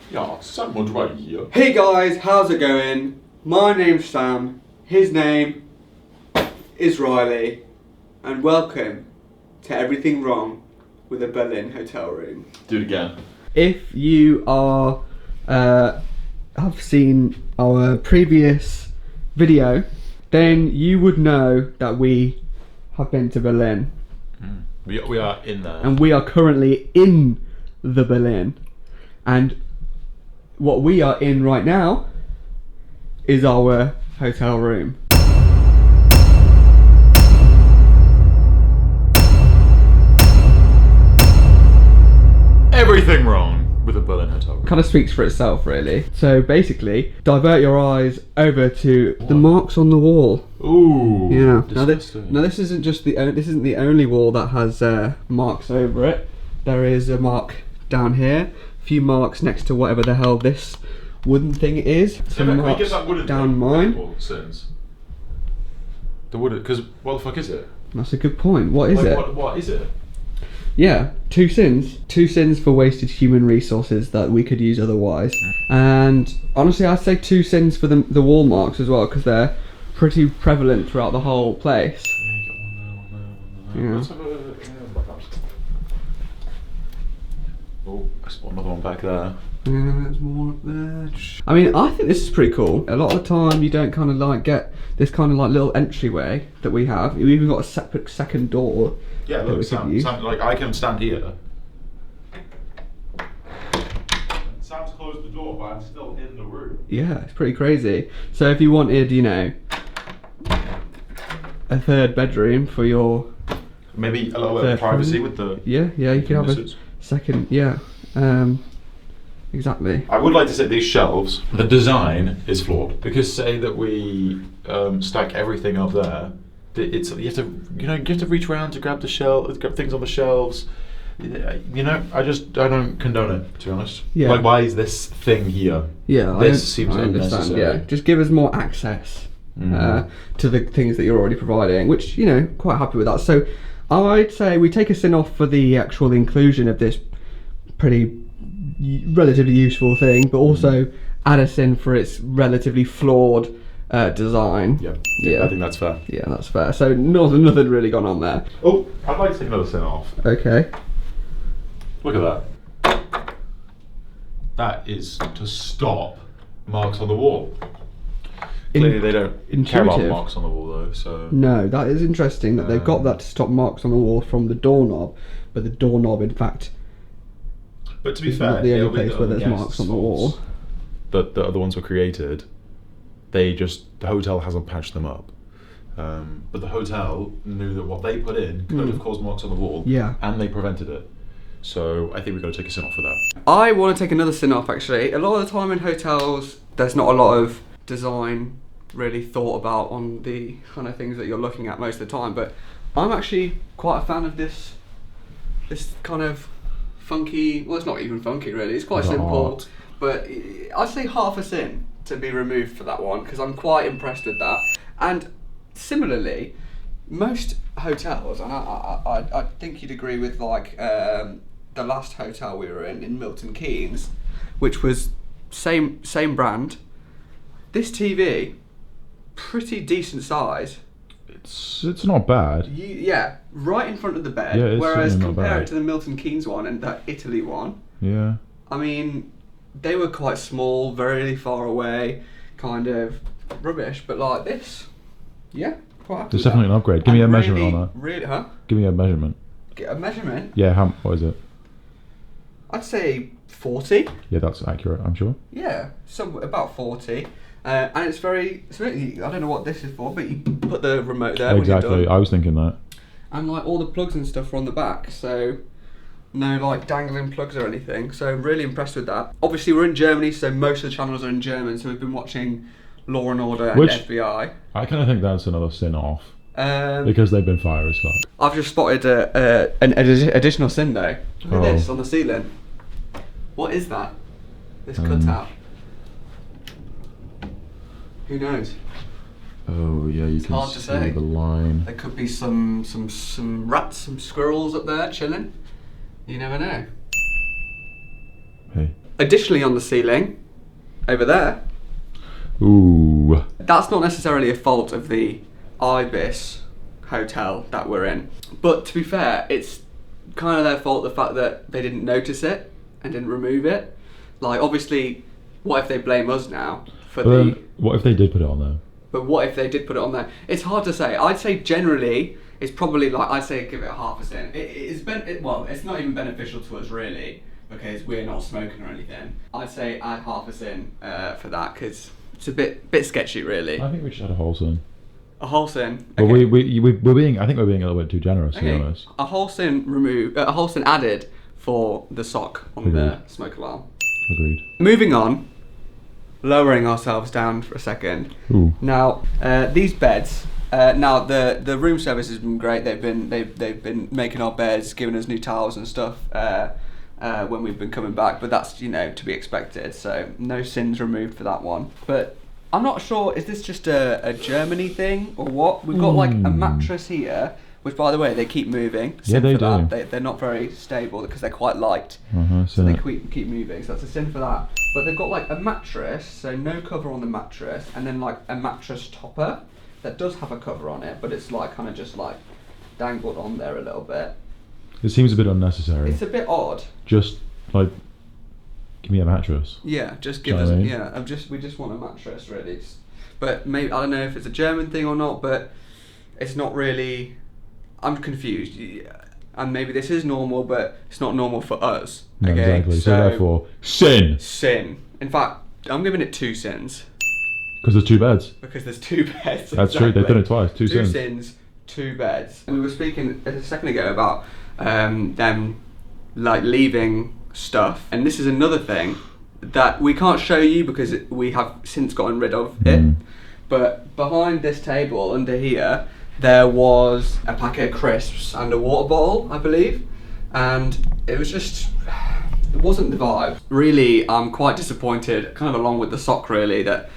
Ja, someone's right here. Hey guys, how's it going? My name's Sam, his name is Ryley, and welcome to Everything Wrong with a Berlin Hotel Room. Do it again. If you are have seen our previous video, then you would know that we have been to Berlin. We are in there. And we are currently in the Berlin. And what we are in right now is our hotel room. Everything wrong with a Berlin hotel room. Kind of speaks for itself, really. So basically, divert your eyes over to the marks on the wall. Ooh. Yeah. Disgusting. Now this isn't just this isn't the only wall that has marks over it. There is a mark down here, a few marks next to whatever the hell this wooden thing is. Some marks down mine. Sins. The wooden, because what the fuck is it? That's a good point. What is it? What is it? Yeah, 2 sins. 2 sins for wasted human resources that we could use otherwise. And honestly, I'd say 2 sins for the wall marks as well, because they're pretty prevalent throughout the whole place. Yeah, you got one there. Yeah. Let's have a oh, I spot another one back there. Yeah, there's more up there. I mean, I think this is pretty cool. A lot of the time, you don't kind of like get this kind of like little entryway that we have. We've even got a separate second door. Yeah, look, Sam, like I can stand here. Sam's closed the door, but I'm still in the room. Yeah, it's pretty crazy. So if you wanted, you know, a third bedroom for your maybe a little bit of privacy with the you could have a second. Yeah, exactly. I would like to say these shelves, the design is flawed, because say that we stack everything up there. It's you have to reach around to grab grab things on the shelves. You know, I don't condone it, to be honest. Yeah. Like, why is this thing here? Yeah, this seems unnecessary. Yeah, just give us more access to the things that you're already providing, which, you know, quite happy with that. So I'd say we take a sin off for the actual inclusion of this pretty relatively useful thing, but also add a sin for its relatively flawed design. Yeah, I think that's fair. Yeah, that's fair. So nothing really gone on there. Oh, I'd like to take another sin off. Okay. Look at that. That is to stop marks on the wall. Clearly they don't care about marks on the wall though, so... No, that is interesting that they've got that to stop marks on the wall from the doorknob, but the doorknob in fact... But to be is fair, not the only place where there's marks on the wall. But the other ones were created. The hotel hasn't patched them up. But the hotel knew that what they put in could have caused marks on the wall. Yeah. And they prevented it. So I think we've got to take a sin off for that. I want to take another sin off actually. A lot of the time in hotels, there's not a lot of design really thought about on the kind of things that you're looking at most of the time. But I'm actually quite a fan of this kind of funky, well, it's not even funky really, it's quite simple. But I'd say half a sin to be removed for that one, because I'm quite impressed with that. And similarly, most hotels, and I think you'd agree with like the last hotel we were in Milton Keynes, which was same brand. This TV, pretty decent size. It's not bad. Yeah, right in front of the bed. Yeah, it's whereas certainly not compare bad. it to the Milton Keynes one and that Italy one. Yeah. I mean, they were quite small, very far away, kind of rubbish. But like this, yeah, quite happy. It's definitely an upgrade. Give me a measurement on that. Really, huh? Give me a measurement. Get a measurement? Yeah, what is it? I'd say 40. Yeah, that's accurate, I'm sure. Yeah, about 40. And it's very, I don't know what this is for, but you put the remote there Exactly, when you're done. I was thinking that. And like all the plugs and stuff are on the back, so no like dangling plugs or anything. So I'm really impressed with that. Obviously we're in Germany, so most of the channels are in German, so we've been watching Law and Order and FBI. I kind of think that's another sin off. Because they've been fire as fuck. I've just spotted an additional sin though. Look at this on the ceiling. What is that? This cutout. Who knows? Oh yeah, you can hard to see say. the line. There could be some rats, some squirrels up there chilling. You never know. Hey. Additionally, on the ceiling, over there, Ooh. that's not necessarily a fault of the Ibis hotel that we're in. But to be fair, it's kind of their fault, the fact that they didn't notice it and didn't remove it. Like, obviously, what if they blame us now for But the... then, what if they did put it on there? But what if they did put it on there? It's hard to say. I'd say generally, it's probably like, I'd say give it a half a sin. Well, it's not even beneficial to us really, because we're not smoking or anything. I'd say add half a sin for that, because it's a bit sketchy really. I think we should add a whole sin. A whole sin. But Okay. we're being, I think we're being a little bit too generous, to be honest. A whole sin added for the sock on the smoke alarm. Agreed. Moving on, lowering ourselves down for a second. Ooh. Now, these beds. Now the room service has been great. They've been making our beds, giving us new towels and stuff when we've been coming back. But that's to be expected. So no sins removed for that one. But I'm not sure. Is this just a Germany thing or what? We've got like a mattress here, which by the way they keep moving. Yeah, they for do. That. They're not very stable because they're quite light. So So they keep moving, so that's a sin for that. But they've got like a mattress, so no cover on the mattress, and then like a mattress topper that does have a cover on it, but it's like kind of just like dangled on there a little bit. it seems a bit unnecessary. It's a bit odd. Just like, give me a mattress. Yeah, just give Do you us. know what I mean? Yeah, we just want a mattress really. But maybe I don't know if it's a German thing or not, but it's not really. I'm confused. Yeah. And maybe this is normal, but it's not normal for us. No, Okay, exactly. So therefore, sin. sin. In fact, I'm giving it 2 sins. Because there's 2 beds. Because there's 2 beds. That's true. They've done it twice. 2 2 sins. sins, 2 beds. We were speaking a second ago about them like leaving stuff, and this is another thing that we can't show you because we have since gotten rid of it. But behind this table, under here, there was a packet of crisps and a water bottle, I believe, and it wasn't the vibe. Really, I'm quite disappointed, kind of along with the sock really, that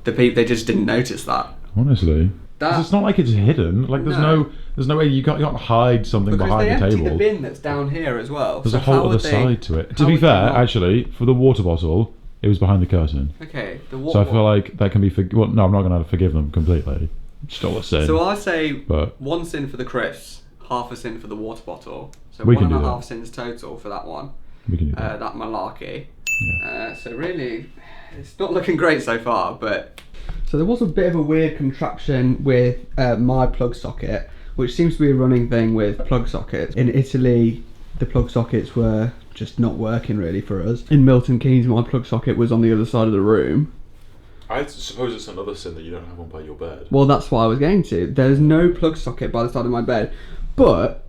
they just didn't notice that. Honestly. 'Cause it's not like it's hidden. Like there's no way you can't hide something Because behind they the empty table. the bin that's down here as well. There's so a whole how other would they- side to it. To how be would they fair, not- actually, for the water bottle, it was behind the curtain. Okay, the So water I feel like that can be well, no, I'm not going to forgive them completely. Still a sin. So I say But 1 sin for the crisps, half a sin for the water bottle. So We 1 can and a do half that. sins total for that one. we can do that. That malarkey. Yeah. So really, it's not looking great so far, but... So there was a bit of a weird contraption with my plug socket, which seems to be a running thing with plug sockets. In Italy, the plug sockets were just not working really for us. In Milton Keynes, my plug socket was on the other side of the room. I suppose it's another sin that you don't have one by your bed. Well, that's what I was getting to. There's no plug socket by the side of my bed, but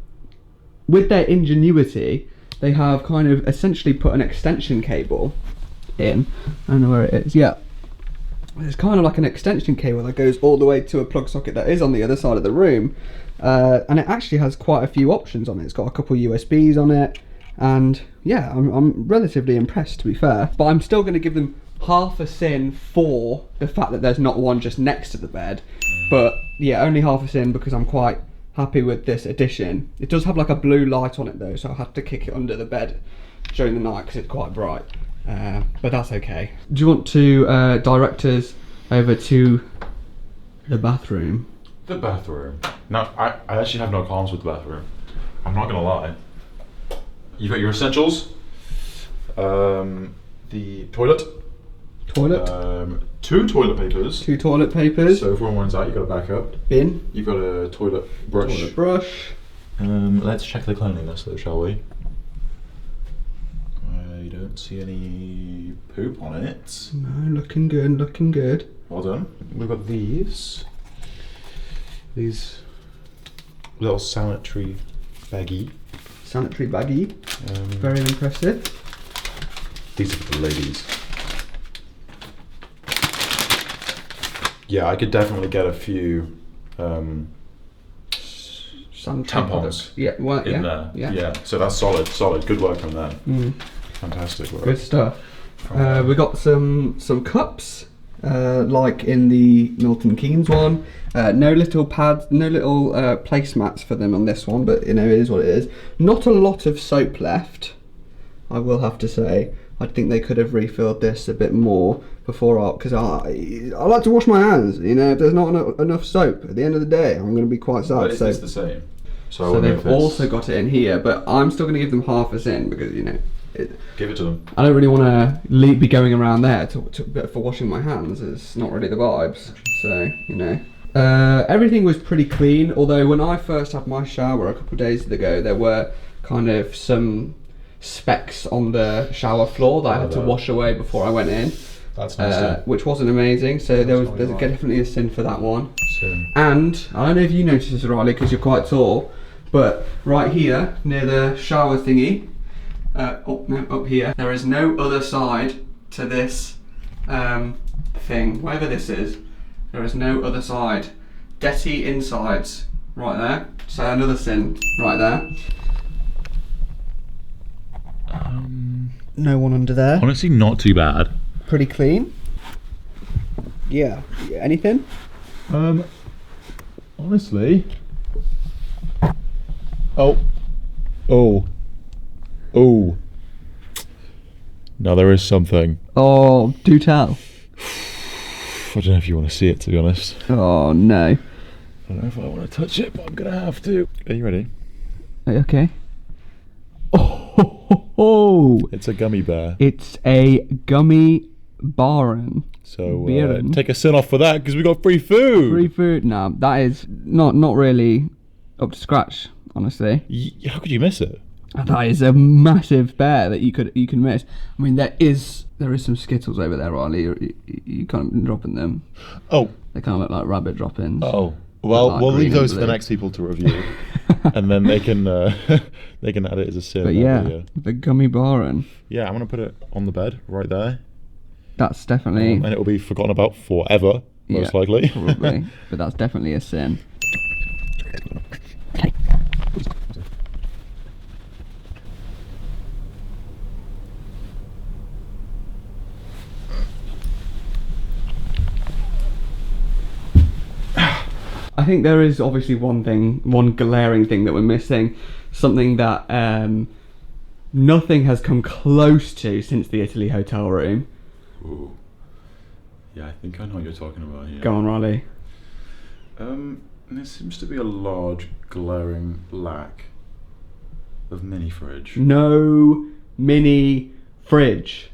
with their ingenuity, they have kind of essentially put an extension cable in. I don't know where it is. Yeah. It's kind of like an extension cable that goes all the way to a plug socket that is on the other side of the room. And it actually has quite a few options on it. It's got a couple USBs on it. And yeah, I'm relatively impressed, to be fair. But I'm still going to give them half a sin for the fact that there's not one just next to the bed. But yeah, only half a sin because I'm quite happy with this addition. It does have like a blue light on it though, so I had to kick it under the bed during the night because it's quite bright. But that's okay. Do you want to direct us over to the bathroom? The bathroom. Now, I actually have no qualms with the bathroom. I'm not gonna lie. You've got your essentials. The toilet. Toilet. 2 toilet papers. 2 toilet papers. So if one runs out, you've got a backup. Bin. You've got a toilet brush. Toilet brush. Let's check the cleanliness though, shall we? I don't see any poop on it. No, looking good, looking good. Well done. We've got these little sanitary baggie. Sanitary baggie. Very impressive. These are for the ladies. Yeah, I could definitely get a few Sanitary tampons products. Yeah, well, in yeah, there. yeah. So that's solid. Good work on that. Fantastic work. Good stuff. We got some cups, like in the Milton Keynes one. No little pads, no little placemats for them on this one, but you know, it is what it is. Not a lot of soap left, I will have to say, I think they could have refilled this a bit more before, because I like to wash my hands. You know, if there's not enough soap at the end of the day, I'm going to be quite sad. But is this the same? So they've also got it in here, but I'm still going to give them half a sin because, you know, give it to them. I don't really want to be going around there for washing my hands. It's not really the vibes. So, you know. Everything was pretty clean, although when I first had my shower a couple of days ago, there were kind of some specks on the shower floor that I had to wash away before I went in. That's nasty. Which wasn't amazing, so there's definitely a sin for that one. Sin. And I don't know if you noticed this, Ryley, because you're quite tall, but right here near the shower thingy, up here, there is no other side to this thing, whatever this is. There is no other side. Dirty insides right there. So another sin right there. No one under there. Honestly, not too bad. Pretty clean. Yeah. Anything? Honestly. Oh. Now there is something. Oh, do tell. I don't know if you want to see it, to be honest. Oh no. I don't know if I want to touch it, but I'm gonna have to. Are you ready? Okay. Oh. It's a gummy bear. It's a gummy Baron. So take a sin off for that because we got free food. Free food? No, that is not really up to scratch, honestly. How could you miss it? That is a massive bear that you can miss. I mean, there is some Skittles over there, Ryley. You can't be dropping them. Oh. They kind of look like rabbit droppings. Oh. Well, like we'll leave those for blue. the next people to review, and then they can add it as a sin. But yeah, the gummy Baron. Yeah, I'm gonna put it on the bed right there. That's definitely. And it'll be forgotten about forever, most likely. Probably, but that's definitely a sin. I think there is obviously one glaring thing that we're missing, something that nothing has come close to since the Italy hotel room. Ooh. Yeah, I think I know what you're talking about here. Go on, Ryley. There seems to be a large glaring lack of mini fridge. No mini fridge.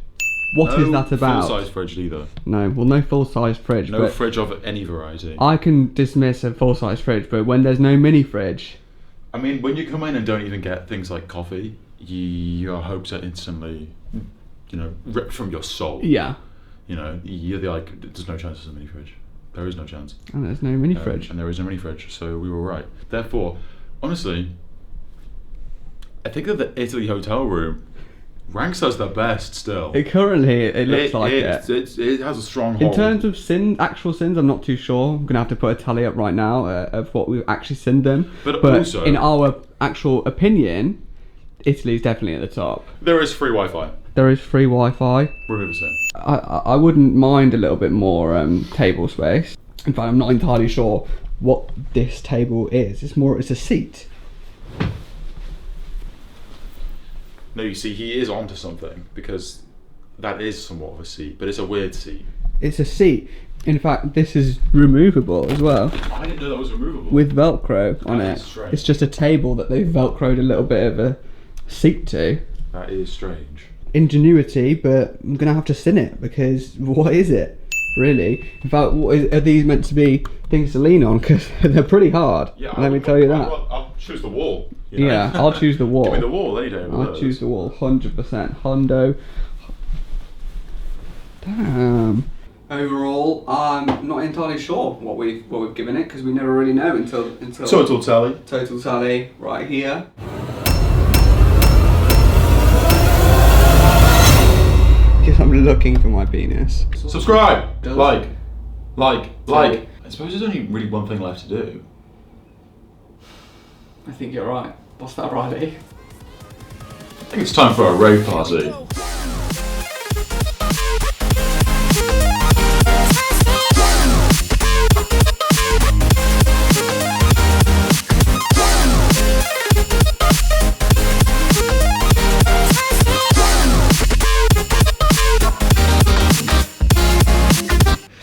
What is that about? Full size fridge either. No, well, no full size fridge. No fridge of any variety. I can dismiss a full size fridge, but when there's no mini fridge. I mean, when you come in and don't even get things like coffee, your hopes are instantly, ripped from your soul. Yeah. You're like, there's no chance there's a mini fridge. There is no chance. And there's no mini fridge. And there is no mini fridge, so we were right. Therefore, honestly, I think that the Italy hotel room ranks as the best still. Currently, it looks like it. It has a strong hold. In terms of actual sins, I'm not too sure. I'm going to have to put a tally up right now of what we've actually sinned them. But also, in our actual opinion, Italy's definitely at the top. There is free Wi-Fi. There is free Wi-Fi. Remove a sin. I wouldn't mind a little bit more table space. In fact, I'm not entirely sure what this table is. It's a seat. No, you see, he is onto something, because that is somewhat of a seat, but it's a weird seat. It's a seat. In fact, this is removable as well. I didn't know that was removable. With Velcro on it. Strange. It's just a table that they've Velcroed a little bit of a seat to. That is strange. Ingenuity, but I'm going to have to sin it, because what is it, really? In fact, are these meant to be things to lean on? Because they're pretty hard. Yeah, let me tell you that. I'll choose the wall. Yeah, I'll choose the wall. Give me the wall any day. I'll choose the wall, 100%. Hundo. Damn. Overall, I'm not entirely sure what we've given it, because we never really know until Total tally. Total tally right here. Because I'm looking for my penis. Subscribe. Like. I suppose there's only really one thing left to do. I think you're right. What's that, Ryley? I think it's time for a rave party.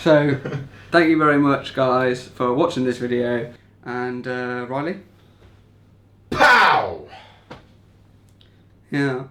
So, thank you very much, guys, for watching this video. And Ryley? Pow! Yeah.